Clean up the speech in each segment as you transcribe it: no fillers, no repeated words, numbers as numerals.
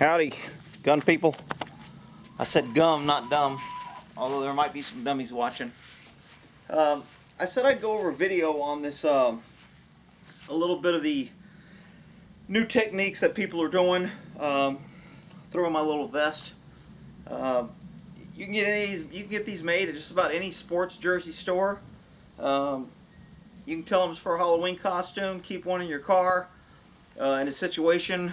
Howdy, gun people. I said gum, not dumb, although there might be some dummies watching. I said I'd go over a video on this, a little bit of the new techniques that people are doing. Throw on my little vest. You can get these made at just about any sports jersey store. You can tell them it's for a Halloween costume. Keep one in your car. In a situation,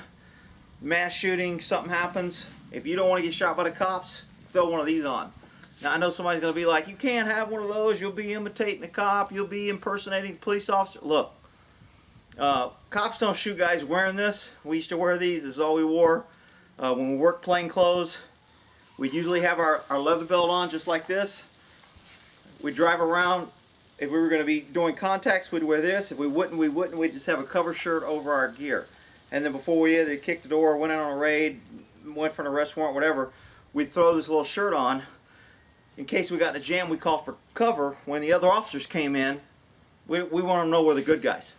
mass shooting, something happens. If you don't want to get shot by the cops, throw one of these on. Now I know somebody's going to be like, you can't have one of those. You'll be imitating a cop. You'll be impersonating a police officer. Look, cops don't shoot guys wearing this. We used to wear these. This is all we wore. When we worked plain clothes, we'd usually have our leather belt on just like this. We'd drive around. If we were going to be doing contacts, we'd wear this. If we wouldn't, we wouldn't. We'd just have a cover shirt over our gear. And then before we either kicked the door, went in on a raid, went for an arrest warrant, whatever, we'd throw this little shirt on. In case we got in a jam, we call for cover. When the other officers came in, we want to know we're the good guys.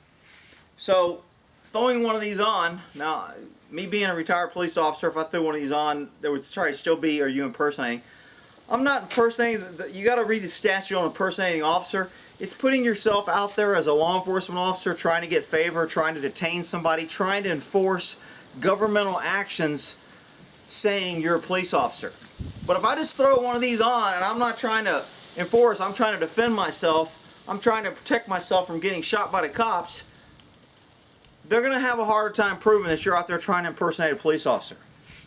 So throwing one of these on, now me being a retired police officer, if I threw one of these on, there would probably still be, are you impersonating? I'm not impersonating. You got to read the statute on impersonating officer. It's putting yourself out there as a law enforcement officer, trying to get favor, trying to detain somebody, trying to enforce governmental actions, saying you're a police officer. But if I just throw one of these on and I'm not trying to enforce, I'm trying to defend myself, I'm trying to protect myself from getting shot by the cops, they're going to have a harder time proving that you're out there trying to impersonate a police officer.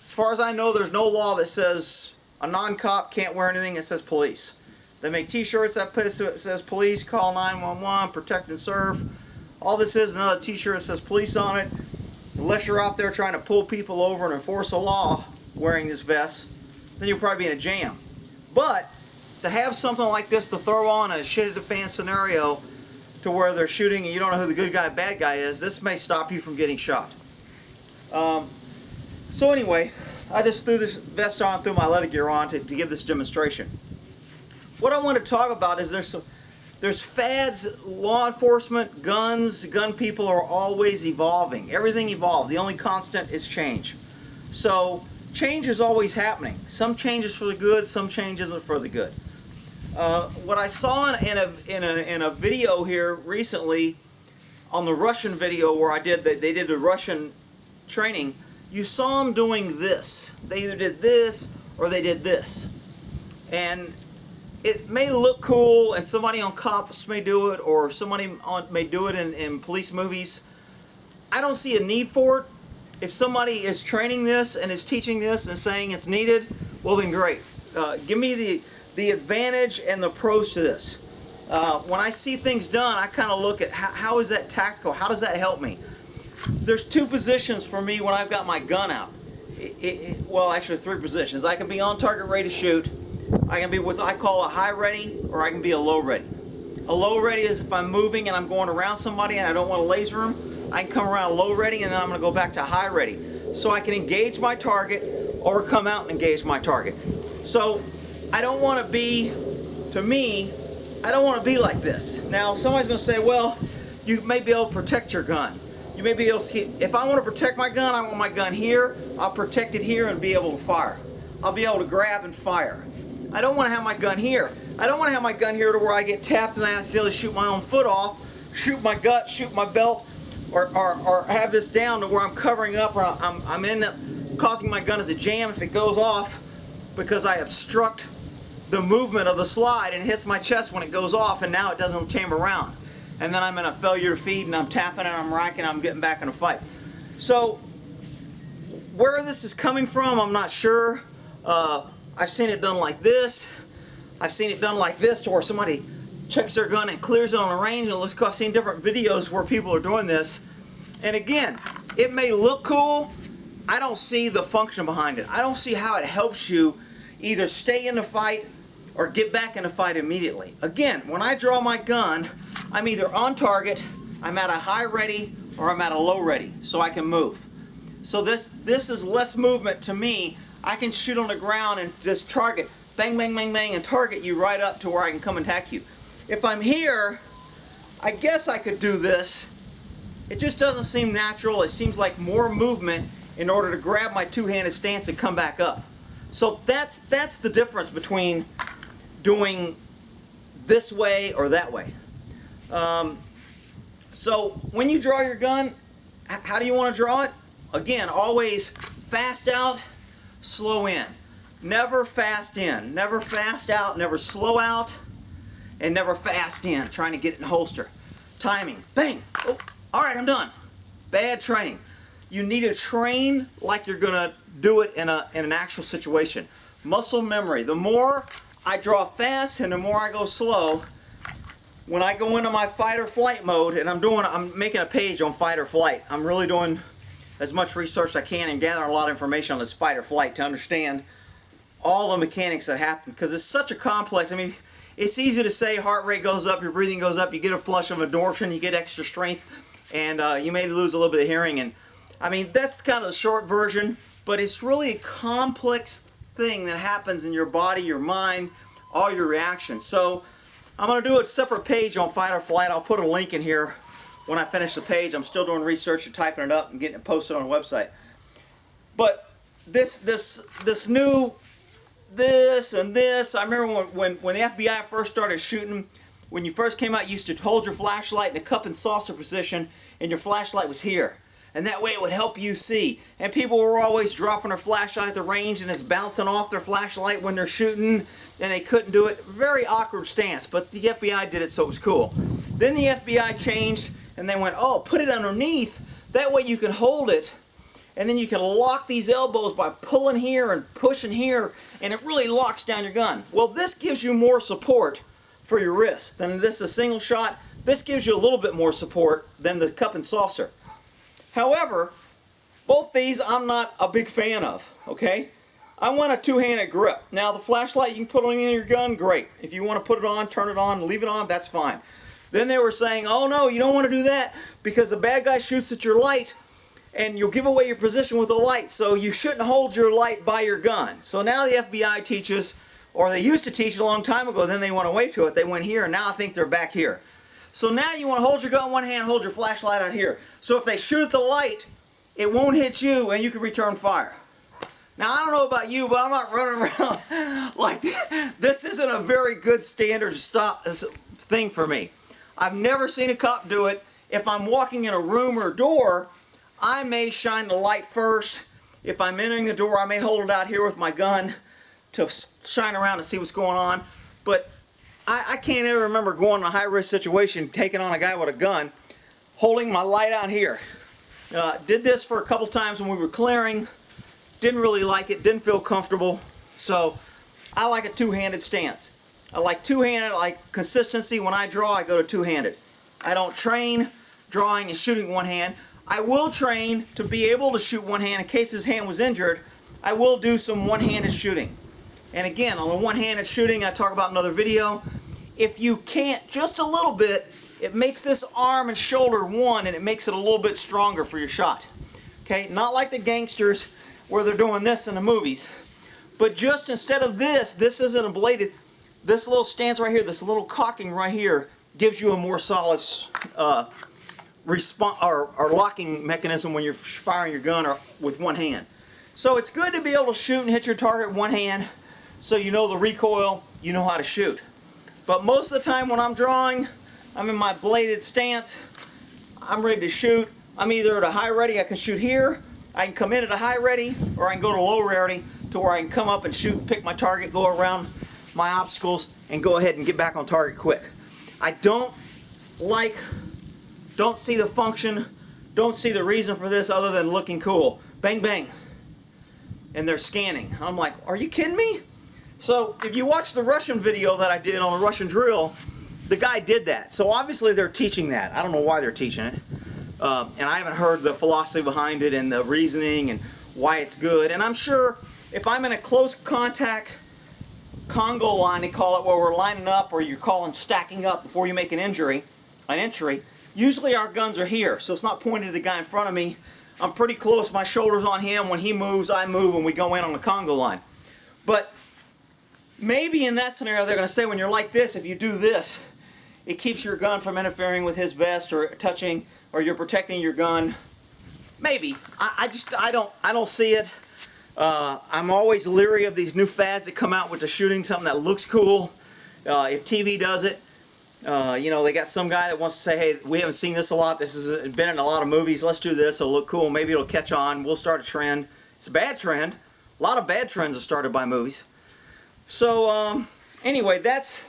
As far as I know, there's no law that says a non-cop can't wear anything that says police. They make t-shirts that says police, call 911, protect and serve. All this is another t-shirt that says police on it. Unless you're out there trying to pull people over and enforce a law wearing this vest, then you'll probably be in a jam. But to have something like this to throw on in a shit at the fan scenario to where they're shooting and you don't know who the good guy, bad guy is, this may stop you from getting shot. So anyway, I just threw this vest on, threw my leather gear on to give this demonstration. What I want to talk about is there's fads, law enforcement, guns, gun people are always evolving. Everything evolves. The only constant is change. So change is always happening. Some change is for the good, some change isn't for the good. What I saw in a video here recently, on the Russian video where they did the Russian training, you saw them doing this. They either did this or they did this. And it may look cool, and somebody on cops may do it, or somebody may do it in police movies. I don't see a need for it. If somebody is training this and is teaching this and saying it's needed, well then great. Give me the advantage and the pros to this. When I see things done, I kind of look at how is that tactical? How does that help me? There's two positions for me when I've got my gun out. Well, actually three positions. I can be on target ready to shoot. I can be what I call a high ready, or I can be a low ready. A low ready is if I'm moving and I'm going around somebody and I don't want to laser them, I can come around low ready and then I'm going to go back to high ready. So I can engage my target or come out and engage my target. So I don't want to be, to me, I don't want to be like this. Now somebody's going to say, well, you may be able to protect your gun. You may be able to, if I want to protect my gun, I want my gun here, I'll protect it here and be able to fire. I'll be able to grab and fire. I don't want to have my gun here. I don't want to have my gun here to where I get tapped and I accidentally shoot my own foot off, shoot my gut, shoot my belt, or have this down to where I'm covering up, or I'm causing my gun as a jam if it goes off because I obstruct the movement of the slide and it hits my chest when it goes off, and now it doesn't chamber around. And then I'm in a failure to feed and I'm tapping and I'm racking and I'm getting back in a fight. So where this is coming from, I'm not sure. I've seen it done like this. I've seen it done like this to where somebody checks their gun and clears it on a range. And I've seen different videos where people are doing this. And again, it may look cool. I don't see the function behind it. I don't see how it helps you either stay in the fight or get back in the fight immediately. Again, when I draw my gun, I'm either on target, I'm at a high ready, or I'm at a low ready, so I can move. So this is less movement to me. I can shoot on the ground and just target, bang, bang, bang, bang, and target you right up to where I can come and attack you. If I'm here, I guess I could do this. It just doesn't seem natural. It seems like more movement in order to grab my two-handed stance and come back up. So that's the difference between doing this way or that way. So when you draw your gun, how do you want to draw it? Again, always fast out, slow in. Never fast in, never fast out, never slow out, and never fast in, trying to get it in holster. Timing, bang, oh, all right, I'm done. Bad training. You need to train like you're gonna do it in an actual situation. Muscle memory. The more I draw fast and the more I go slow, when I go into my fight or flight mode, and I'm making a page on fight or flight. I'm really doing as much research as I can and gathering a lot of information on this fight or flight to understand all the mechanics that happen, because it's such a complex. I mean, it's easy to say heart rate goes up, your breathing goes up, you get a flush of endorphin, you get extra strength, and you may lose a little bit of hearing. And I mean, that's kind of the short version, but it's really a complex thing that happens in your body, your mind, all your reactions. So I'm going to do a separate page on fight or flight. I'll put a link in here when I finish the page. I'm still doing research and typing it up and getting it posted on the website. But this new this and this, I remember when the FBI first started shooting, when you first came out, you used to hold your flashlight in a cup and saucer position, and your flashlight was here. And that way it would help you see. And people were always dropping their flashlight at the range, and it's bouncing off their flashlight when they're shooting, and they couldn't do it. Very awkward stance, but the FBI did it, so it was cool. Then the FBI changed, and they went, oh, put it underneath. That way you can hold it, and then you can lock these elbows by pulling here and pushing here, and it really locks down your gun. Well, this gives you more support for your wrist than this, a single shot. This gives you a little bit more support than the cup and saucer. However, both these I'm not a big fan of, okay? I want a two-handed grip. Now, the flashlight, you can put it in your gun, great. If you want to put it on, turn it on, leave it on, that's fine. Then they were saying, oh no, you don't want to do that because a bad guy shoots at your light and you'll give away your position with the light, so you shouldn't hold your light by your gun. So now the FBI teaches, or they used to teach a long time ago, then they went away to it. They went here, and now I think they're back here. So now you want to hold your gun in one hand, hold your flashlight out here. So if they shoot at the light, it won't hit you and you can return fire. Now I don't know about you, but I'm not running around like this. This isn't a very good standard thing for me. I've never seen a cop do it. If I'm walking in a room or door, I may shine the light first. If I'm entering the door, I may hold it out here with my gun to shine around and see what's going on. But I can't ever remember going in a high-risk situation, taking on a guy with a gun, holding my light out here. Did this for a couple times when we were clearing. Didn't really like it, didn't feel comfortable. So I like a two-handed stance. I like two-handed, I like consistency. When I draw, I go to two-handed. I don't train drawing and shooting one hand. I will train to be able to shoot one hand in case his hand was injured. I will do some one-handed shooting. And again, on the one-handed shooting, I talk about in another video. If you can't just a little bit, it makes this arm and shoulder one, and it makes it a little bit stronger for your shot. Okay, not like the gangsters where they're doing this in the movies. But just instead of this isn't a bladed, this little stance right here, this little cocking right here, gives you a more solid response or locking mechanism when you're firing your gun or with one hand. So it's good to be able to shoot and hit your target with one hand, so you know the recoil, you know how to shoot. But most of the time when I'm drawing, I'm in my bladed stance, I'm ready to shoot. I'm either at a high ready, I can shoot here, I can come in at a high ready, or I can go to low rarity to where I can come up and shoot, pick my target, go around my obstacles, and go ahead and get back on target quick. I don't see the function, don't see the reason for this other than looking cool. Bang, bang. And they're scanning. I'm like, are you kidding me? So if you watch the Russian video that I did on the Russian drill, the guy did that. So obviously they're teaching that. I don't know why they're teaching it. And I haven't heard the philosophy behind it and the reasoning and why it's good. And I'm sure if I'm in a close contact Congo line, they call it, where we're lining up, or you're calling stacking up before you make an entry, usually our guns are here. So it's not pointed at the guy in front of me. I'm pretty close, my shoulder's on him. When he moves, I move, and we go in on the Congo line. But maybe in that scenario, they're going to say when you're like this, if you do this, it keeps your gun from interfering with his vest or touching, or you're protecting your gun Maybe. I don't see it. I'm always leery of these new fads that come out with the shooting something that looks cool. If TV does it, you know, they got some guy that wants to say, hey, we haven't seen this a lot. This has been in a lot of movies. Let's do this. It'll look cool. Maybe it'll catch on. We'll start a trend. It's a bad trend. A lot of bad trends are started by movies. So anyway, that's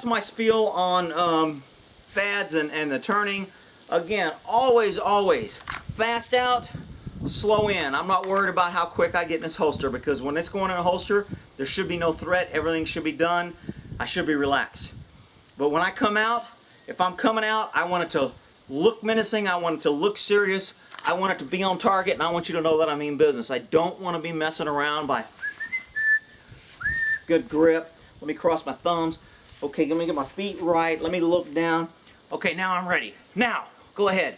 my spiel on fads and the turning. Again, always fast out, slow in. I'm not worried about how quick I get in this holster, because when it's going in a holster, there should be no threat. Everything should be done. I should be relaxed. But when I come out, if I'm coming out, I want it to look menacing. I want it to look serious. I want it to be on target, and I want you to know that I mean business. I don't want to be messing around by good grip. Let me cross my thumbs. Okay, let me get my feet right. Let me look down. Okay, now I'm ready. Now, go ahead.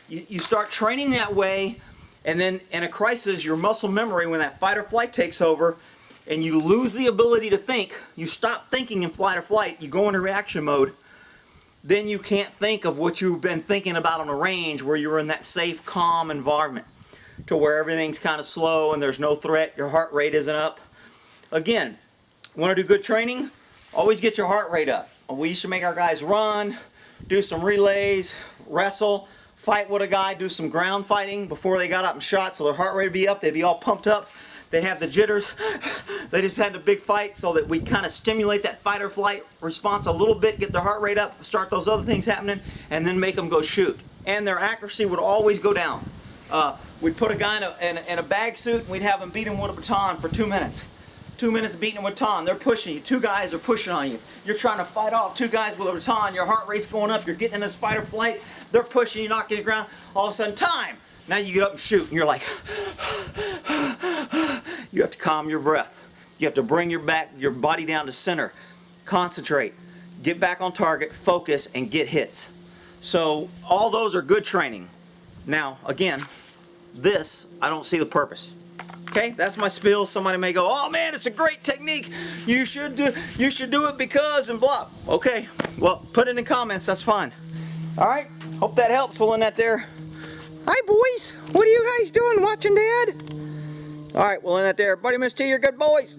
You start training that way, and then in a crisis, your muscle memory, when that fight or flight takes over, and you lose the ability to think, you stop thinking in flight or flight, you go into reaction mode, then you can't think of what you've been thinking about on the range, where you're in that safe, calm environment, to where everything's kind of slow and there's no threat, your heart rate isn't up. Again, want to do good training? Always get your heart rate up. We used to make our guys run, do some relays, wrestle, fight with a guy, do some ground fighting before they got up and shot, so their heart rate would be up, they'd be all pumped up, they'd have the jitters. They just had the big fight so that we kind of stimulate that fight or flight response a little bit, get their heart rate up, start those other things happening, and then make them go shoot. And their accuracy would always go down. We'd put a guy in a bag suit, and we'd have him beat him with a baton for 2 minutes. 2 minutes beating him with a baton. They're pushing you. Two guys are pushing on you. You're trying to fight off two guys with a baton. Your heart rate's going up. You're getting in this fight or flight. They're pushing you, knocking you to the ground. All of a sudden, time! Now you get up and shoot, and you're like, you have to calm your breath. You have to bring your body down to center. Concentrate. Get back on target, focus, and get hits. So all those are good training. Now, again, this, I don't see the purpose. Okay, that's my spiel. Somebody may go, oh man, it's a great technique. You should do it because and blah. Okay, well, put it in the comments. That's fine. All right, hope that helps. We'll end that there. Hi, boys. What are you guys doing? Watching Dad? All right, we'll end that there. Buddy, Miss T, you're good boys.